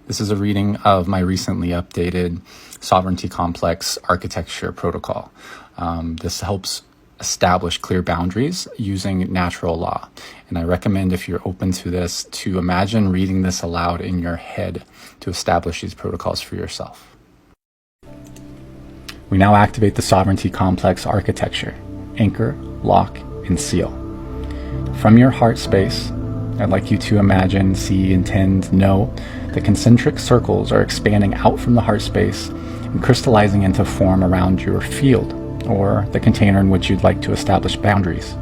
This is a reading of my recently updated Sovereignty Complex Architecture Protocol. This helps establish clear boundaries using natural law. And I recommend, if you're open to this, to imagine reading this aloud in your head to establish these protocols for yourself. We now activate the Sovereignty Complex Architecture. Anchor, lock, and seal. From your heart space, I'd like you to imagine, see, intend, know that concentric circles are expanding out from the heart space and crystallizing into form around your field, or the container in which you'd like to establish boundaries.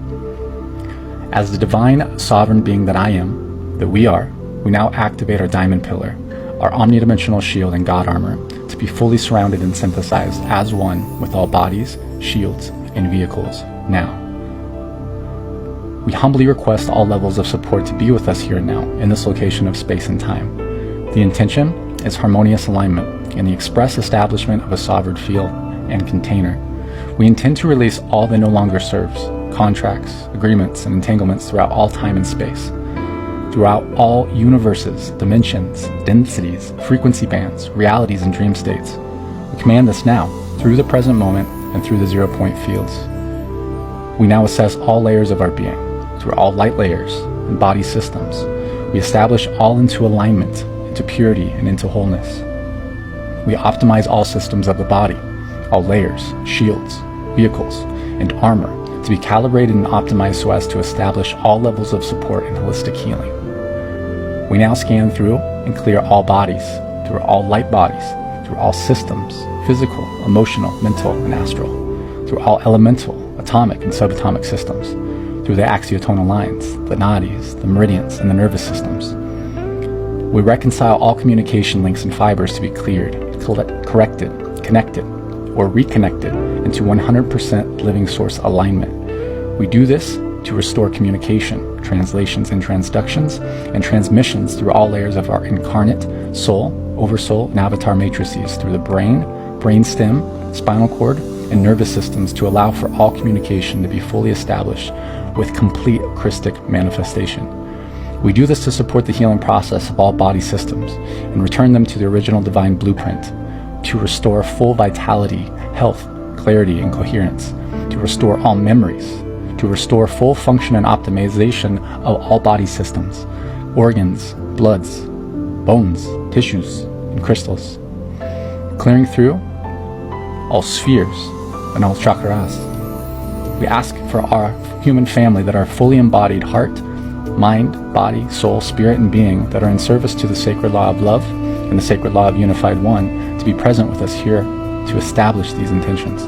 As the divine sovereign being that I am, that we are, we now activate our diamond pillar, our omnidimensional shield and God armor, to be fully surrounded and synthesized as one with all bodies, shields, and vehicles now. We humbly request all levels of support to be with us here and now, in this location of space and time. The intention is harmonious alignment and the express establishment of a sovereign field and container. We intend to release all that no longer serves, contracts, agreements, and entanglements throughout all time and space, throughout all universes, dimensions, densities, frequency bands, realities, and dream states. We command this now, through the present moment and through the zero-point fields. We now assess all layers of our being, through all light layers and body systems. We establish all into alignment, into purity, and into wholeness. We optimize all systems of the body, all layers, shields, vehicles, and armor to be calibrated and optimized so as to establish all levels of support and holistic healing. We now scan through and clear all bodies, through all light bodies, through all systems, physical, emotional, mental, and astral, through all elemental, atomic, and subatomic systems, through the axiotonal lines, the nadis, the meridians, and the nervous systems. We reconcile all communication links and fibers to be cleared, corrected, connected, or reconnected into 100% living source alignment. We do this to restore communication, translations and transductions, and transmissions through all layers of our incarnate, soul, oversoul, and avatar matrices through the brain, brainstem, spinal cord, and nervous systems to allow for all communication to be fully established with complete Christic manifestation. We do this to support the healing process of all body systems and return them to the original divine blueprint, to restore full vitality, health, clarity, and coherence, to restore all memories, to restore full function and optimization of all body systems, organs, bloods, bones, tissues, and crystals, clearing through all spheres and all chakras. We ask for our human family that are fully embodied heart, mind, body, soul, spirit, and being that are in service to the sacred law of love and the sacred law of unified one to be present with us here to establish these intentions.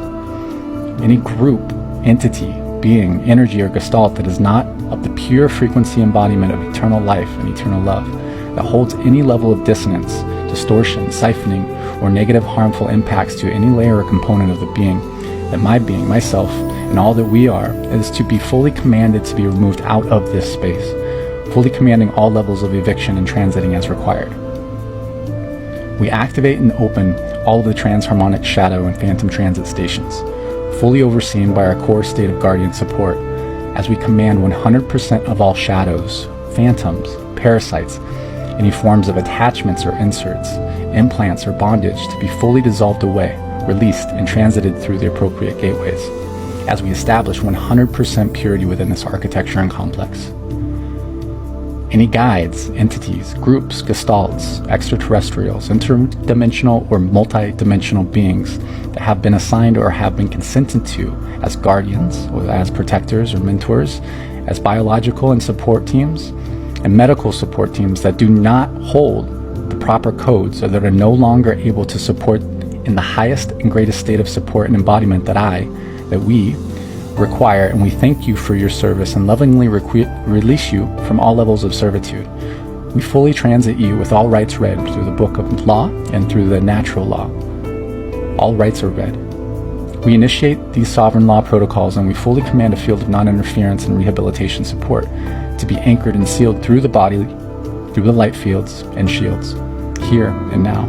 Any group, entity, being, energy, or gestalt that is not of the pure frequency embodiment of eternal life and eternal love, that holds any level of dissonance, distortion, siphoning, or negative harmful impacts to any layer or component of the being, that my being, myself, and all that we are, is to be fully commanded to be removed out of this space, fully commanding all levels of eviction and transiting as required. We activate and open all of the transharmonic shadow and phantom transit stations, fully overseen by our core state of guardian support, as we command 100% of all shadows, phantoms, parasites, any forms of attachments or inserts, implants or bondage to be fully dissolved away, released, and transited through the appropriate gateways, as we establish 100% purity within this architecture and complex. Any guides, entities, groups, gestalts, extraterrestrials, interdimensional or multidimensional beings that have been assigned or have been consented to as guardians, or as protectors or mentors, as biological and support teams, and medical support teams that do not hold the proper codes or that are no longer able to support in the highest and greatest state of support and embodiment that we require, and we thank you for your service and lovingly release you from all levels of servitude. We fully transit you with all rights read through the book of law and through the natural law. All rights are read. We initiate these sovereign law protocols, and we fully command a field of non-interference and rehabilitation support to be anchored and sealed through the body, through the light fields and shields, here and now.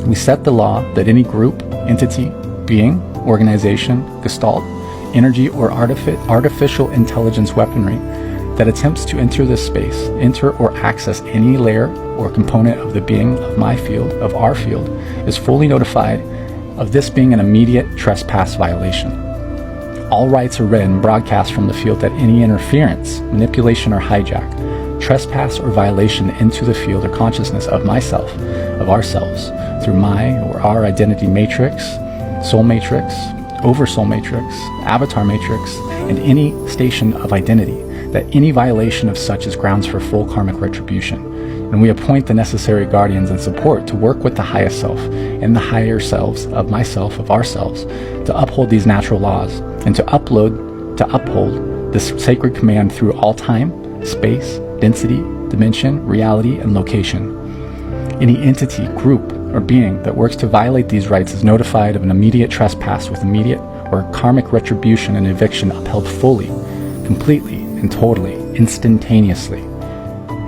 We set the law that any group, entity, being, organization, gestalt, energy, or artificial intelligence weaponry that attempts to enter this space, enter or access any layer or component of the being of my field, of our field, is fully notified of this being an immediate trespass violation. All rights are read and broadcast from the field that any interference, manipulation, or hijack, trespass, or violation into the field or consciousness of myself, of ourselves, through my or our identity matrix, soul matrix, oversoul matrix, avatar matrix, and any station of identity, that any violation of such is grounds for full karmic retribution. And we appoint the necessary guardians and support to work with the highest self and the higher selves of myself, of ourselves, to uphold these natural laws and to uphold this sacred command through all time, space, density, dimension, reality, and location. Any entity, group, or being that works to violate these rights is notified of an immediate trespass with immediate or karmic retribution and eviction upheld fully, completely, and totally, instantaneously.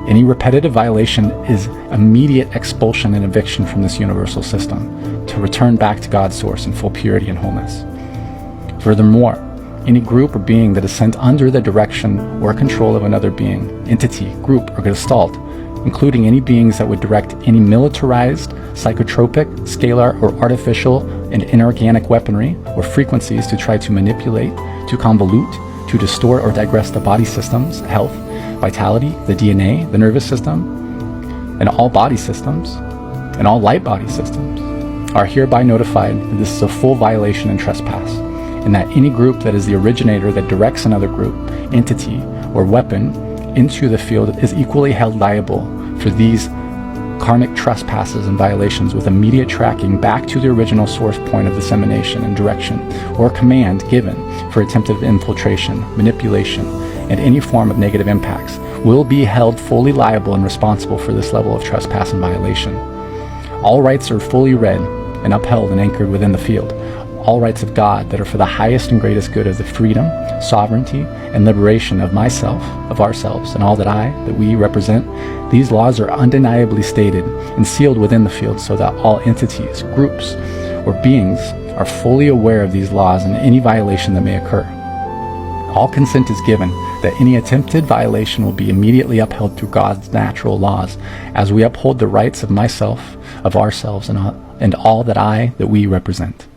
Any repetitive violation is immediate expulsion and eviction from this universal system to return back to God's source in full purity and wholeness. Furthermore, any group or being that is sent under the direction or control of another being, entity, group, or gestalt, including any beings that would direct any militarized, psychotropic, scalar, or artificial and inorganic weaponry or frequencies to try to manipulate, to convolute, to distort or digress the body systems, health, vitality, the DNA, the nervous system, and all body systems, and all light body systems, are hereby notified that this is a full violation and trespass, and that any group that is the originator that directs another group, entity, or weapon into the field is equally held liable for these karmic trespasses and violations, with immediate tracking back to the original source point of dissemination and direction or command given for attempted infiltration, manipulation, and any form of negative impacts, will be held fully liable and responsible for this level of trespass and violation. All rights are fully read and upheld and anchored within the field. All rights of God that are for the highest and greatest good of the freedom, sovereignty, and liberation of myself, of ourselves, and all that we represent. These laws are undeniably stated and sealed within the field so that all entities, groups, or beings are fully aware of these laws and any violation that may occur. All consent is given that any attempted violation will be immediately upheld through God's natural laws, as we uphold the rights of myself, of ourselves, and all that we represent.